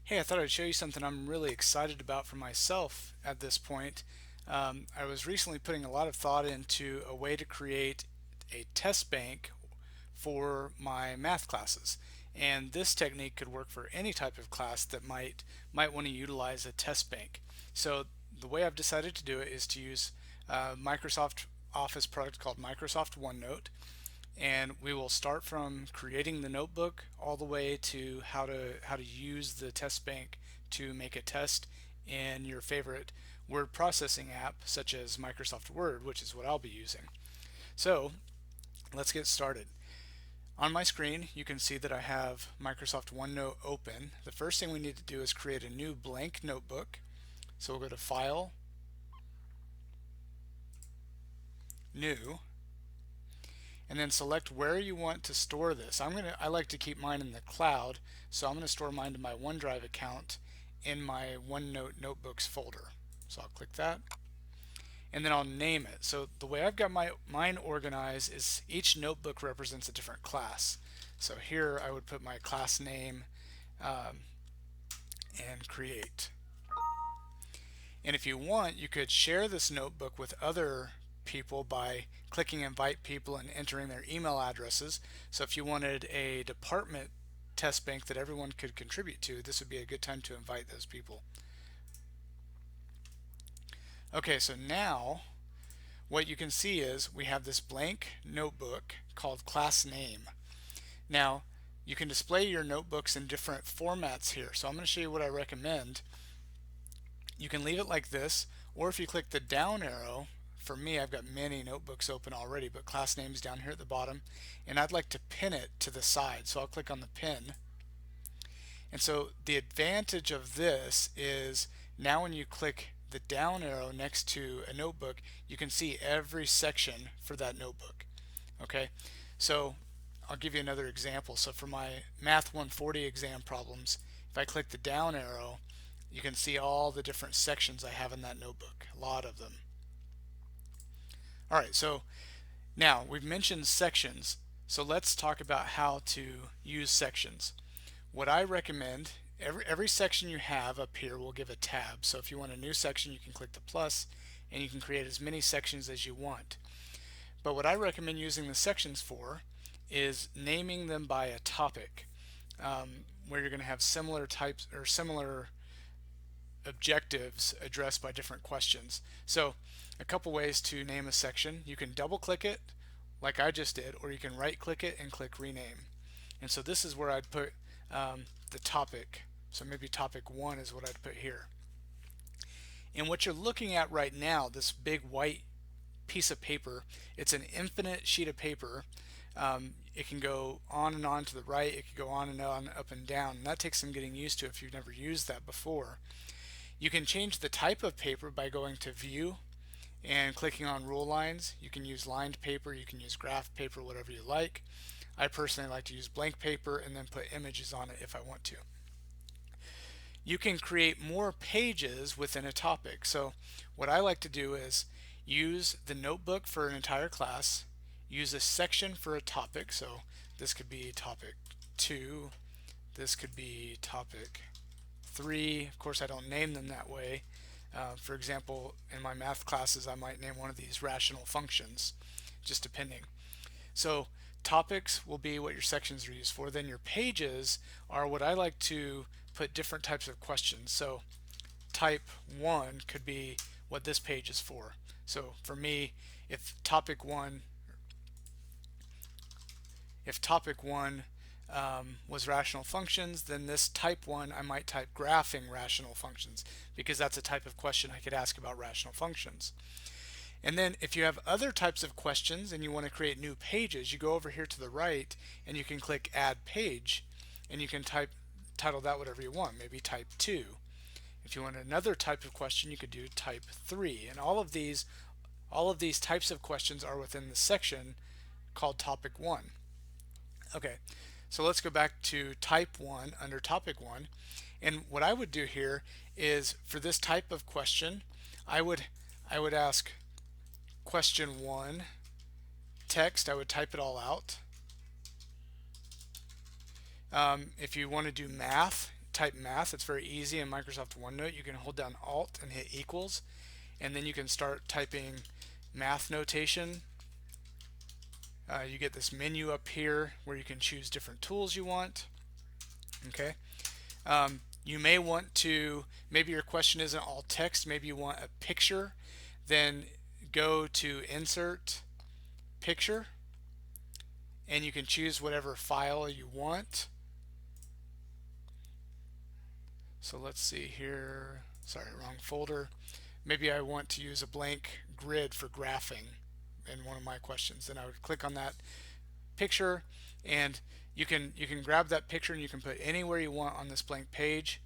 Hey, I thought I'd show you something I'm really excited about for myself at this point. I was recently putting a lot of thought into a way to create a test bank for my math classes. And this technique could work for any type of class that might want to utilize a test bank. So the way I've decided to do it is to use a Microsoft Office product called Microsoft OneNote, and we will start from creating the notebook all the way to how to use the test bank to make a test in your favorite word processing app such as Microsoft Word, which is what I'll be using. So let's get started. On my screen you can see that I have Microsoft OneNote open. The first thing we need to do is create a new blank notebook. So we'll go to File, New, and then select where you want to store this. I like to keep mine in the cloud, so I'm going to store mine to my OneDrive account in my OneNote Notebooks folder. So I'll click that, and then I'll name it. So the way I've got mine organized is each notebook represents a different class. So here I would put my class name um, and create. And if you want, you could share this notebook with other people by clicking invite people and entering their email addresses. So if you wanted a department test bank that everyone could contribute to, this would be a good time to invite those people. Okay, so now what you can see is we have this blank notebook called class name. Now you can display your notebooks in different formats here. So I'm going to show you what I recommend. You can leave it like this, or if you click the down arrow, for me I've got many notebooks open already, but class name's down here at the bottom, and I'd like to pin it to the side, so I'll click on the pin. And so the advantage of this is now when you click the down arrow next to a notebook, you can see every section for that notebook. Okay, so I'll give you another example. So for my Math 140 exam problems, if I click the down arrow, you can see all the different sections I have in that notebook, a lot of them. Alright, so now we've mentioned sections, so let's talk about how to use sections. What I recommend, every section you have up here will give a tab. So if you want a new section, you can click the plus and you can create as many sections as you want. But what I recommend using the sections for is naming them by a topic, where you're going to have similar types or similar objectives addressed by different questions. So a couple ways to name a section: you can double click it like I just did, or you can right click it and click rename. And so this is where I'd put the topic. So maybe topic 1 is what I'd put here. And what you're looking at right now, this big white piece of paper, it's an infinite sheet of paper. It can go on and on to the right, it can go on and on, up and down, and that takes some getting used to if you've never used that before. You can change the type of paper by going to View and clicking on rule lines. You can use lined paper, you can use graph paper, whatever you like. I personally like to use blank paper and then put images on it if I want to. You can create more pages within a topic. So what I like to do is use the notebook for an entire class, use a section for a topic. So this could be topic 2, this could be topic 3. Of course, I don't name them that way. For example, in my math classes, I might name one of these rational functions, just depending. So topics will be what your sections are used for. Then your pages are what I like to put different types of questions. So type 1 could be what this page is for. So for me, if topic 1 was rational functions, then this type 1 I might type graphing rational functions, because that's a type of question I could ask about rational functions. And then if you have other types of questions and you want to create new pages, you go over here to the right and you can click add page, and you can title that whatever you want, maybe type 2. If you want another type of question, you could do type 3. And all of these types of questions are within the section called topic 1. Okay, so let's go back to type 1 under topic 1. And what I would do here is, for this type of question, I would ask question 1 text. I would type it all out. If you want to do math, type math, it's very easy in Microsoft OneNote. You can hold down Alt and hit equals, and then you can start typing math notation. You get this menu up here where you can choose different tools you want. Okay. You may want to, maybe your question isn't all text, maybe you want a picture, then go to Insert, Picture, and you can choose whatever file you want. So let's see here, sorry, wrong folder. Maybe I want to use a blank grid for graphing in one of my questions. Then I would click on that picture, and you can grab that picture and you can put anywhere you want on this blank page.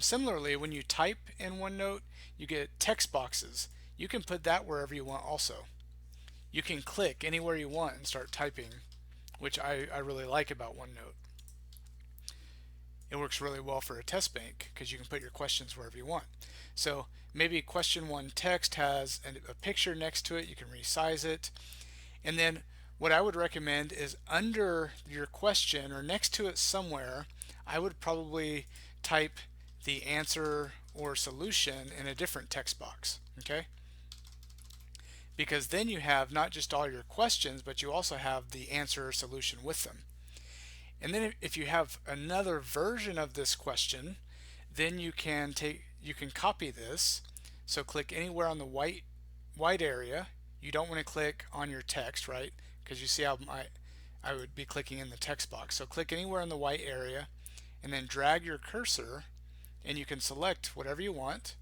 Similarly, when you type in OneNote, you get text boxes. You can put that wherever you want also. You can click anywhere you want and start typing, which I really like about OneNote. It works really well for a test bank because you can put your questions wherever you want. So maybe question 1 text has a picture next to it. You can resize it. And then what I would recommend is under your question or next to it somewhere, I would probably type the answer or solution in a different text box. Okay? Because then you have not just all your questions, but you also have the answer or solution with them. And then if you have another version of this question, then you can copy this. So click anywhere on the white area. You don't want to click on your text, right? Because you see how I would be clicking in the text box. So click anywhere in the white area and then drag your cursor, and you can select whatever you want,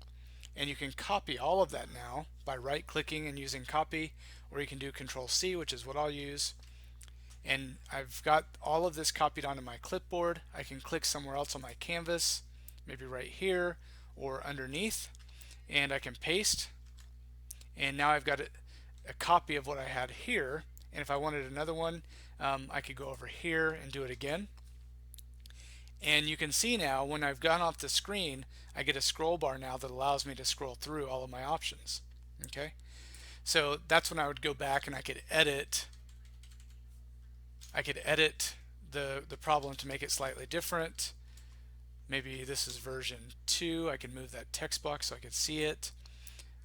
and you can copy all of that now by right clicking and using copy, or you can do Control C, which is what I'll use. And I've got all of this copied onto my clipboard. I can click somewhere else on my canvas, maybe right here or underneath, and I can paste. And now I've got a copy of what I had here. And if I wanted another one, I could go over here and do it again. And you can see now when I've gone off the screen, I get a scroll bar now that allows me to scroll through all of my options. Okay, so that's when I would go back and I could edit the problem to make it slightly different. Maybe this is version 2. I can move that text box so I could see it.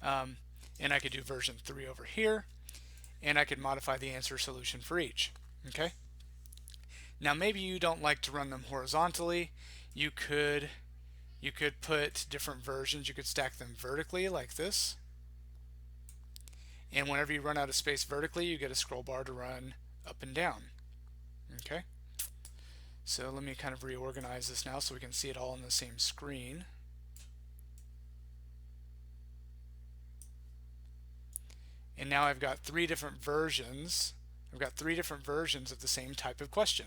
And I could do version 3 over here, and I could modify the answer solution for each. Okay. Now maybe you don't like to run them horizontally. You could put different versions. You could stack them vertically like this. And whenever you run out of space vertically, you get a scroll bar to run up and down. Okay. So let me kind of reorganize this now so we can see it all on the same screen. And now I've got 3 different versions. I've got 3 different versions of the same type of question.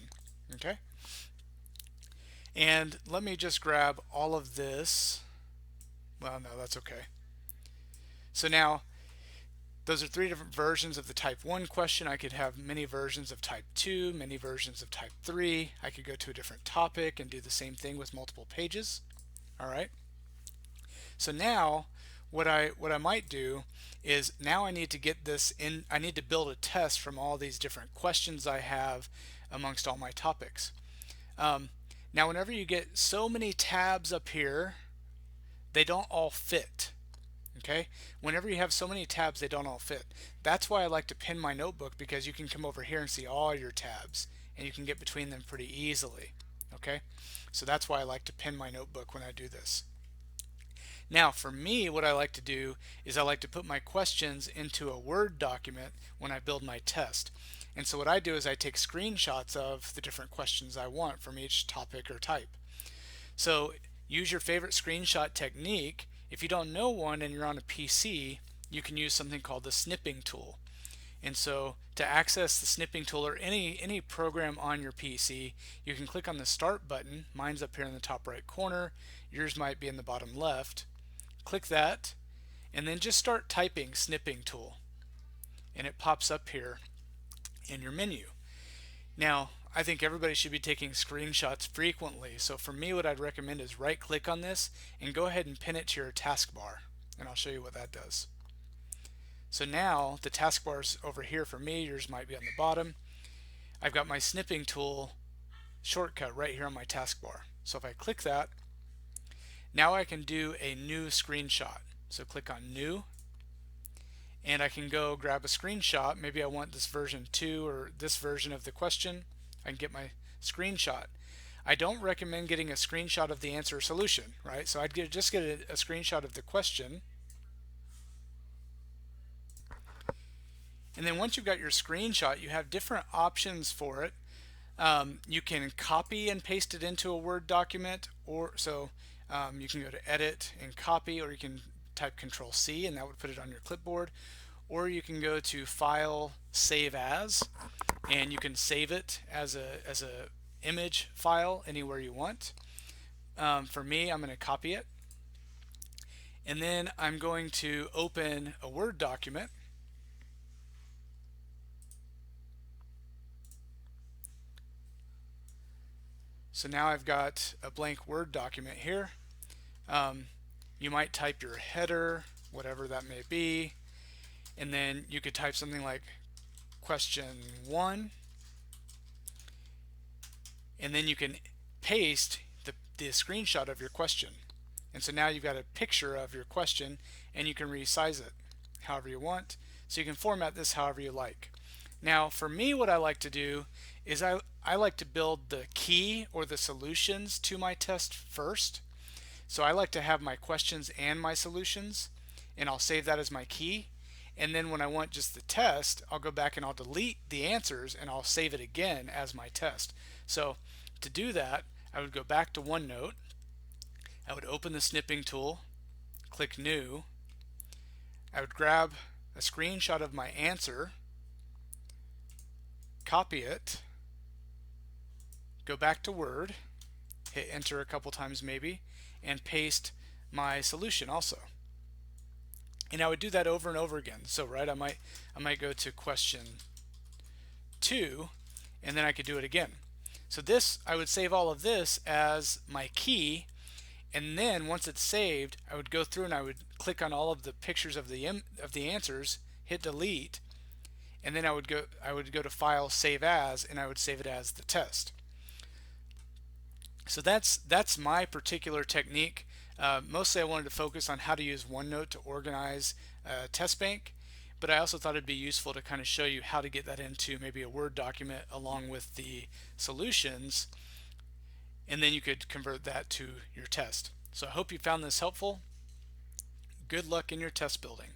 Okay. And let me just grab all of this. Well, no, that's okay. So now those are 3 different versions of the type 1 question. I could have many versions of type 2, many versions of type 3. I could go to a different topic and do the same thing with multiple pages. All right. So now what I might do is now I need to get this in. I need to build a test from all these different questions I have amongst all my topics. Now whenever you get so many tabs up here, they don't all fit. Okay, whenever you have so many tabs, they don't all fit. That's why I like to pin my notebook, because you can come over here and see all your tabs and you can get between them pretty easily. Okay, so that's why I like to pin my notebook when I do this. Now for me, what I like to do is I like to put my questions into a Word document when I build my test. And so what I do is I take screenshots of the different questions I want from each topic or type. So use your favorite screenshot technique. If you don't know one and you're on a PC, you can use something called the snipping tool. And so to access the snipping tool or any program on your PC, you can click on the Start button. Mine's up here in the top right corner. Yours might be in the bottom left. Click that and then just start typing snipping tool. And it pops up here in your menu. Now, I think everybody should be taking screenshots frequently. So for me, what I'd recommend is right click on this and go ahead and pin it to your taskbar. And I'll show you what that does. So now the taskbar's over here for me. Yours might be on the bottom. I've got my snipping tool shortcut right here on my taskbar. So if I click that, now I can do a new screenshot. So click on new, and I can go grab a screenshot. Maybe I want this version 2 or this version of the question. I can get my screenshot. I don't recommend getting a screenshot of the answer or solution, right? So I'd just get a screenshot of the question. And then once you've got your screenshot, you have different options for it. You can copy and paste it into a Word document, or you can go to edit and copy, or you can type Control C and that would put it on your clipboard, or you can go to File, Save As, and you can save it as a image file anywhere you want. For me, I'm going to copy it, and then I'm going to open a Word document. So now I've got a blank Word document here. You might type your header, whatever that may be, and then you could type something like question 1, and then you can paste the screenshot of your question. And so now you've got a picture of your question, and you can resize it however you want. So you can format this however you like. Now for me, what I like to do is I like to build the key or the solutions to my test first. So I like to have my questions and my solutions, and I'll save that as my key. And then when I want just the test, I'll go back and I'll delete the answers and I'll save it again as my test. So to do that, I would go back to OneNote. I would open the snipping tool, click New. I would grab a screenshot of my answer, copy it, go back to Word, hit enter a couple times maybe, and paste my solution also. And I would do that over and over again. So I might go to question 2, and then I could do it again. So this, I would save all of this as my key, and then once it's saved, I would go through and I would click on all of the pictures of the answers, hit delete, and then I would go to File, Save As, and I would save it as the test. So that's my particular technique. Mostly I wanted to focus on how to use OneNote to organize a test bank, but I also thought it'd be useful to kind of show you how to get that into maybe a Word document along with the solutions, and then you could convert that to your test. So I hope you found this helpful. Good luck in your test building.